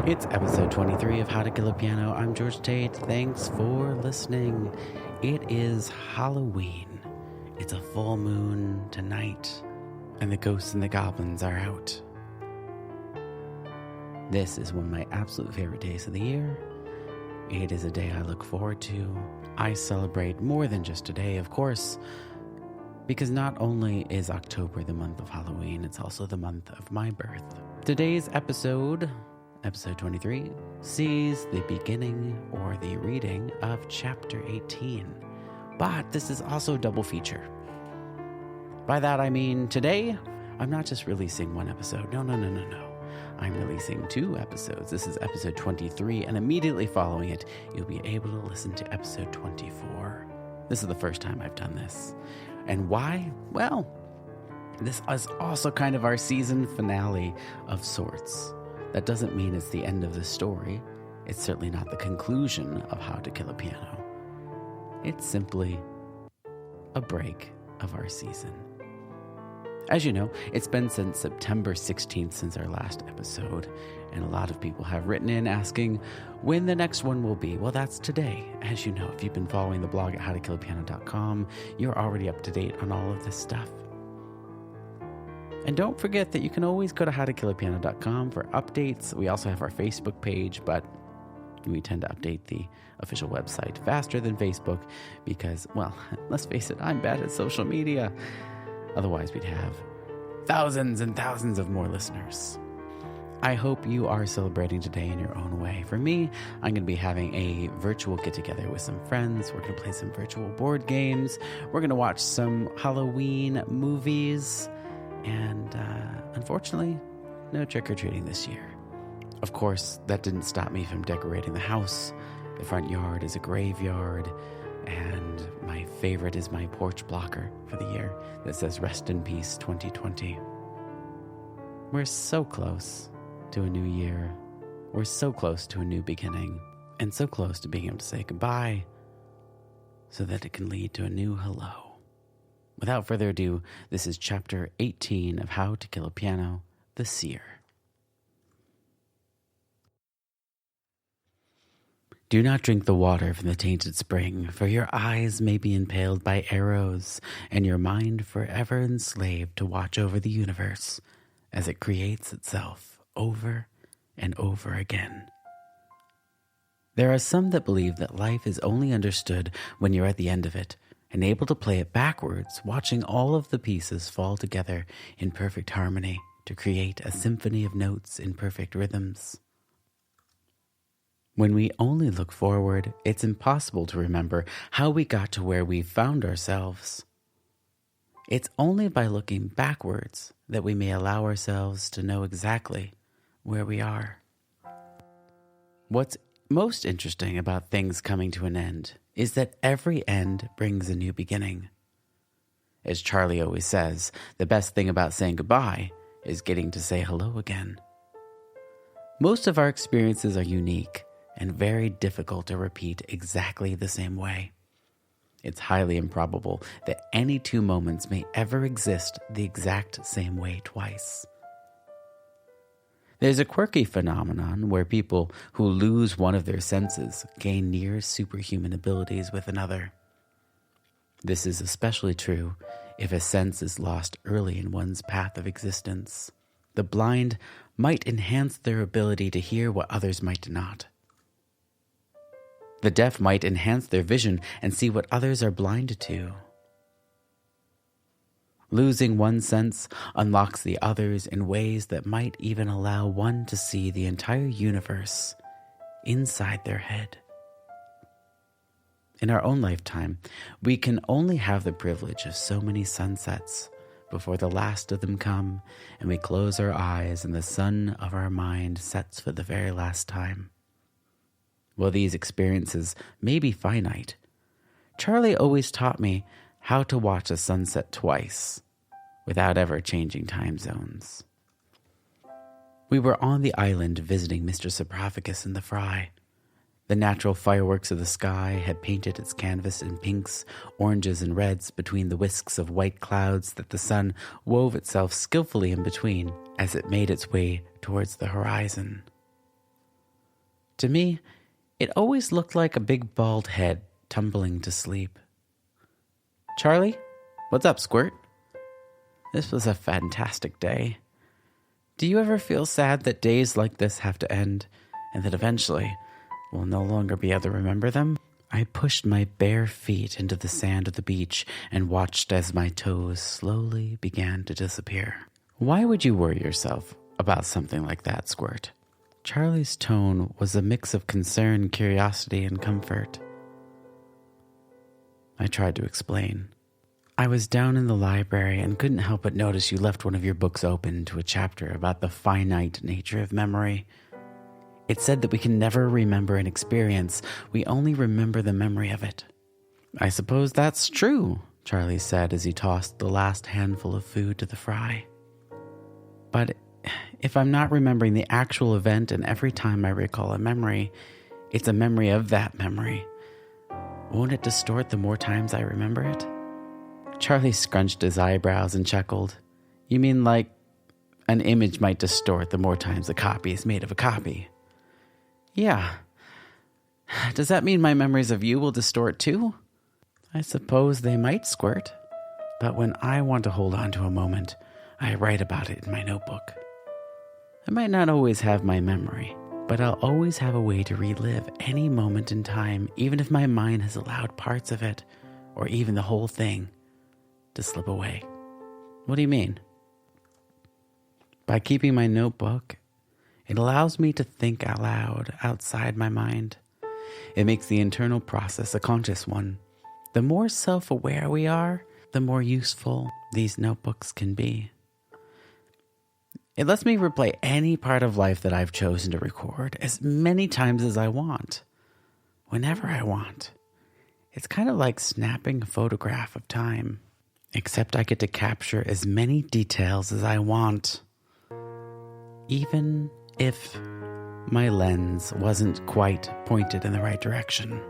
It's episode 23 of How to Kill a Piano. I'm George Tait. Thanks for listening. It is Halloween. It's a full moon tonight, and the ghosts and the goblins are out. This is one of my absolute favorite days of the year. It is a day I look forward to. I celebrate more than just a day, of course, because not only is October the month of Halloween, it's also the month of my birth. Today's episode 23, sees the beginning or the reading of chapter 18. But this is also a double feature. By that I mean today, I'm not just releasing one episode. No. I'm releasing two episodes. This is episode 23, and immediately following it, you'll be able to listen to episode 24. This is the first time I've done this. And why? Well, this is also kind of our season finale of sorts. That doesn't mean it's the end of the story. It's certainly not the conclusion of How to Kill a Piano. It's simply a break of our season. As you know, it's been since September 16th since our last episode, and a lot of people have written in asking when the next one will be. Well, that's today. As you know, if you've been following the blog at howtokillapiano.com, you're already up to date on all of this stuff. And don't forget that you can always go to howtokillapiano.com for updates. We also have our Facebook page, but we tend to update the official website faster than Facebook because, well, let's face it, I'm bad at social media. Otherwise, we'd have thousands and thousands of more listeners. I hope you are celebrating today in your own way. For me, I'm going to be having a virtual get-together with some friends. We're going to play some virtual board games. We're going to watch some Halloween movies. And unfortunately, no trick-or-treating this year. Of course, that didn't stop me from decorating the house. The front yard is a graveyard, and my favorite is my porch blocker for the year that says Rest in Peace 2020. We're so close to a new year. We're so close to a new beginning, and so close to being able to say goodbye so that it can lead to a new hello. Without further ado, this is chapter 18 of How to Kill a Piano, the Seer. Do not drink the water from the tainted spring, for your eyes may be impaled by arrows, and your mind forever enslaved to watch over the universe as it creates itself over and over again. There are some that believe that life is only understood when you're at the end of it, and able to play it backwards, watching all of the pieces fall together in perfect harmony to create a symphony of notes in perfect rhythms. When we only look forward, it's impossible to remember how we got to where we've found ourselves. It's only by looking backwards that we may allow ourselves to know exactly where we are. What's most interesting about things coming to an end is that every end brings a new beginning. As Charlie always says, the best thing about saying goodbye is getting to say hello again. Most of our experiences are unique and very difficult to repeat exactly the same way. It's highly improbable that any two moments may ever exist the exact same way twice. There's a quirky phenomenon where people who lose one of their senses gain near superhuman abilities with another. This is especially true if a sense is lost early in one's path of existence. The blind might enhance their ability to hear what others might not. The deaf might enhance their vision and see what others are blind to. Losing one sense unlocks the others in ways that might even allow one to see the entire universe inside their head. In our own lifetime, we can only have the privilege of so many sunsets before the last of them come and we close our eyes and the sun of our mind sets for the very last time. While these experiences may be finite, Charlie always taught me how to watch a sunset twice without ever changing time zones. We were on the island visiting Mr. Sarcophagus in the Fry. The natural fireworks of the sky had painted its canvas in pinks, oranges, and reds between the whisks of white clouds that the sun wove itself skillfully in between as it made its way towards the horizon. To me, it always looked like a big bald head tumbling to sleep. Charlie, what's up, Squirt? This was a fantastic day. Do you ever feel sad that days like this have to end, and that eventually we'll no longer be able to remember them? I pushed my bare feet into the sand of the beach and watched as my toes slowly began to disappear. Why would you worry yourself about something like that, Squirt? Charlie's tone was a mix of concern, curiosity, and comfort. I tried to explain. I was down in the library and couldn't help but notice you left one of your books open to a chapter about the finite nature of memory. It said that we can never remember an experience, we only remember the memory of it. I suppose that's true, Charlie said as he tossed the last handful of food to the fry. But if I'm not remembering the actual event and every time I recall a memory, it's a memory of that memory, won't it distort the more times I remember it? Charlie scrunched his eyebrows and chuckled. You mean like an image might distort the more times a copy is made of a copy? Yeah. Does that mean my memories of you will distort too? I suppose they might, Squirt. But when I want to hold on to a moment, I write about it in my notebook. I might not always have my memory, but I'll always have a way to relive any moment in time, even if my mind has allowed parts of it, or even the whole thing, to slip away. What do you mean? By keeping my notebook, it allows me to think out loud, outside my mind. It makes the internal process a conscious one. The more self-aware we are, the more useful these notebooks can be. It lets me replay any part of life that I've chosen to record as many times as I want, whenever I want. It's kind of like snapping a photograph of time, except I get to capture as many details as I want, even if my lens wasn't quite pointed in the right direction.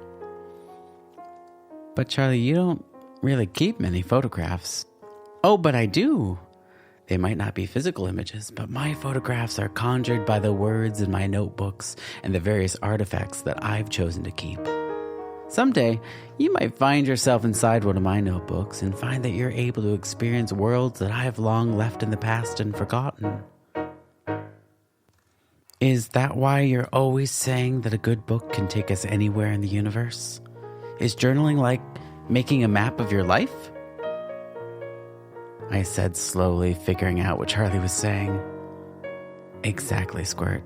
But Charlie, you don't really keep many photographs. Oh, but I do. They might not be physical images, but my photographs are conjured by the words in my notebooks and the various artifacts that I've chosen to keep. Someday, you might find yourself inside one of my notebooks and find that you're able to experience worlds that I have long left in the past and forgotten. Is that why you're always saying that a good book can take us anywhere in the universe? Is journaling like making a map of your life? I said slowly, figuring out what Charlie was saying. Exactly, Squirt.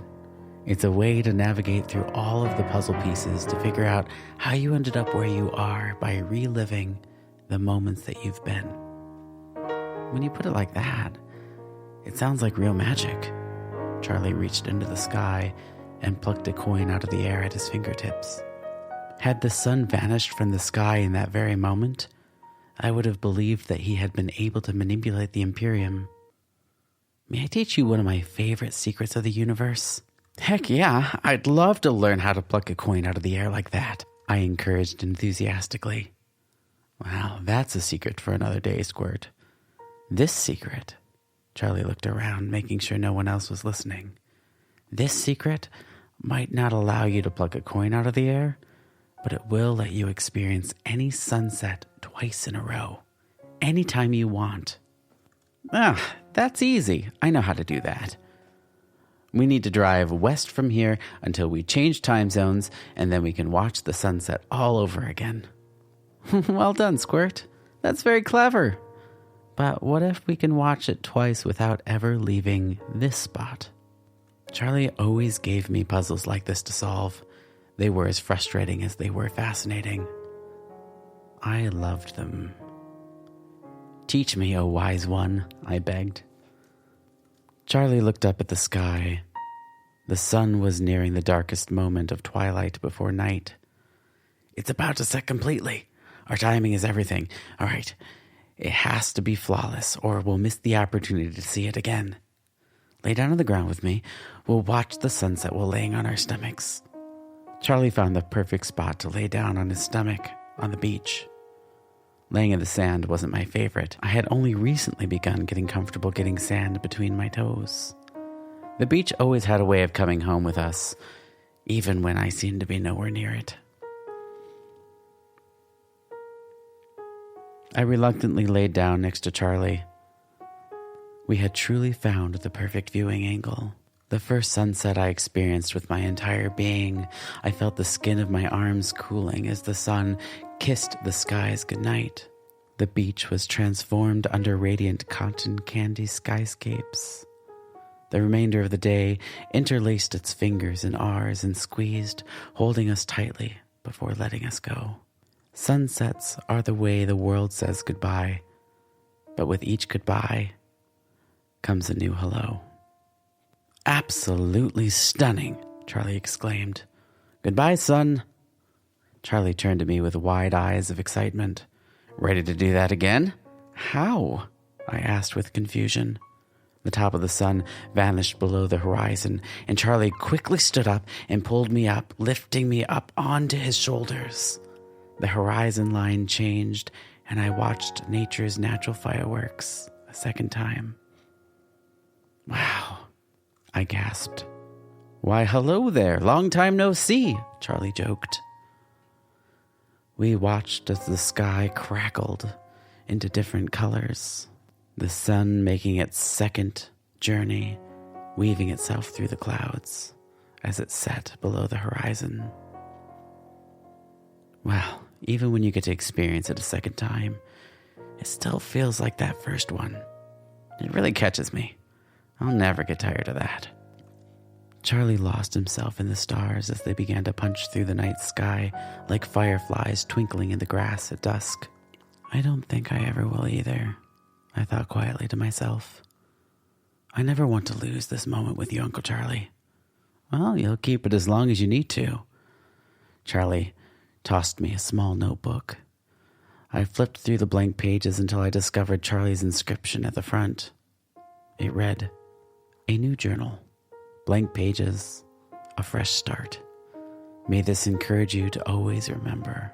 It's a way to navigate through all of the puzzle pieces to figure out how you ended up where you are by reliving the moments that you've been. When you put it like that, it sounds like real magic. Charlie reached into the sky and plucked a coin out of the air at his fingertips. Had the sun vanished from the sky in that very moment, I would have believed that he had been able to manipulate the Imperium. May I teach you one of my favorite secrets of the universe? Heck yeah, I'd love to learn how to pluck a coin out of the air like that, I encouraged enthusiastically. Well, that's a secret for another day, Squirt. This secret... Charlie looked around, making sure no one else was listening. This secret might not allow you to pluck a coin out of the air, but it will let you experience any sunset twice in a row, anytime you want. That's easy. I know how to do that. We need to drive west from here until we change time zones, and then we can watch the sunset all over again. Well done, Squirt. That's very clever. But what if we can watch it twice without ever leaving this spot? Charlie always gave me puzzles like this to solve. They were as frustrating as they were fascinating. I loved them. Teach me, O wise one, I begged. Charlie looked up at the sky. The sun was nearing the darkest moment of twilight before night. It's about to set completely. Our timing is everything. All right. It has to be flawless, or we'll miss the opportunity to see it again. Lay down on the ground with me. We'll watch the sunset while laying on our stomachs. Charlie found the perfect spot to lay down on his stomach on the beach. Laying in the sand wasn't my favorite. I had only recently begun getting comfortable getting sand between my toes. The beach always had a way of coming home with us. even when I seem to be nowhere near it. I reluctantly laid down next to Charlie. We had truly found the perfect viewing angle. The first sunset I experienced with my entire being. I felt the skin of my arms cooling as the sun kissed the skies goodnight. The beach was transformed under radiant cotton candy skyscapes. The remainder of the day interlaced its fingers in ours and squeezed, holding us tightly before letting us go. Sunsets are the way the world says goodbye, but with each goodbye comes a new hello. "Absolutely stunning," Charlie exclaimed. "Goodbye, son." Charlie turned to me with wide eyes of excitement. "Ready to do that again?" "How?" I asked with confusion. The top of the sun vanished below the horizon, and Charlie quickly stood up and pulled me up, lifting me up onto his shoulders. The horizon line changed, and I watched nature's natural fireworks a second time. "Wow," I gasped. "Why, hello there. Long time no see," Charlie joked. We watched as the sky crackled into different colors, the sun making its second journey, weaving itself through the clouds as it set below the horizon. Well, even when you get to experience it a second time, it still feels like that first one. It really catches me. I'll never get tired of that. Charlie lost himself in the stars as they began to punch through the night sky like fireflies twinkling in the grass at dusk. "I don't think I ever will either," I thought quietly to myself. "I never want to lose this moment with you, Uncle Charlie." "Well, you'll keep it as long as you need to." Charlie tossed me a small notebook. I flipped through the blank pages until I discovered Charlie's inscription at the front. It read, "A new journal. Blank pages. A fresh start. May this encourage you to always remember."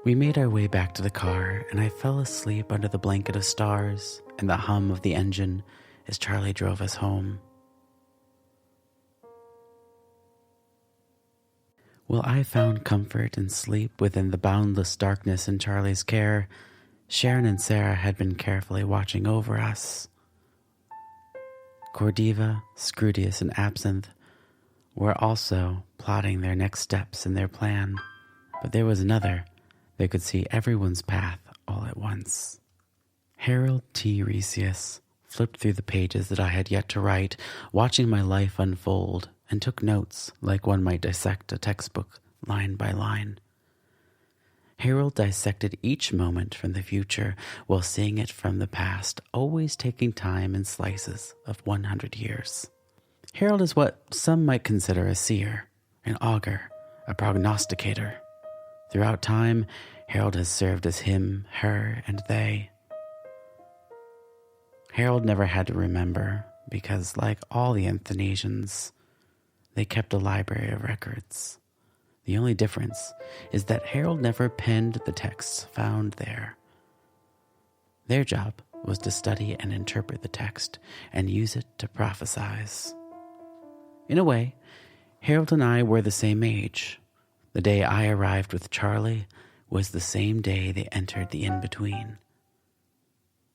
We made our way back to the car, and I fell asleep under the blanket of stars and the hum of the engine as Charlie drove us home. While I found comfort and sleep within the boundless darkness in Charlie's care, Sharon and Sarah had been carefully watching over us. Cordiva, Scrutius, and Absinthe were also plotting their next steps in their plan, but there was another that could see everyone's path all at once. Harold T. Resius flipped through the pages that I had yet to write, watching my life unfold, and took notes like one might dissect a textbook line by line. Harold dissected each moment from the future while seeing it from the past, always taking time in slices of 100 years. Harold is what some might consider a seer, an augur, a prognosticator. Throughout time, Harold has served as him, her, and they. Harold never had to remember because, like all the Anthenasians, they kept a library of records. The only difference is that Harold never penned the texts found there. Their job was to study and interpret the text and use it to prophesize. In a way, Harold and I were the same age. The day I arrived with Charlie was the same day they entered the in-between.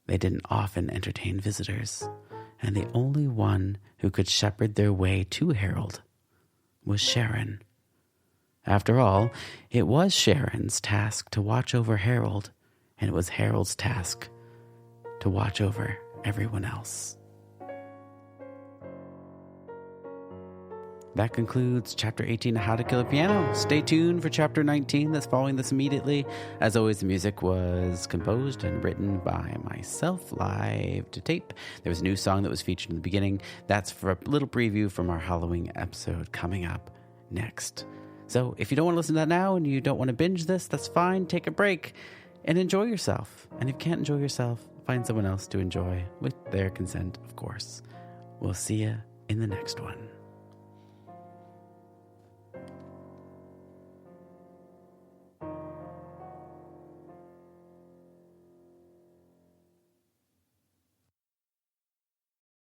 They didn't often entertain visitors, and the only one who could shepherd their way to Harold was Sharon. After all, it was Sharon's task to watch over Harold, and it was Harold's task to watch over everyone else. That concludes Chapter 18 of How to Kill a Piano. Stay tuned for Chapter 19 that's following this immediately. As always, the music was composed and written by myself, live to tape. There was a new song that was featured in the beginning. That's for a little preview from our Halloween episode coming up next. So if you don't want to listen to that now and you don't want to binge this, that's fine. Take a break and enjoy yourself. And if you can't enjoy yourself, find someone else to enjoy with their consent, of course. We'll see you in the next one.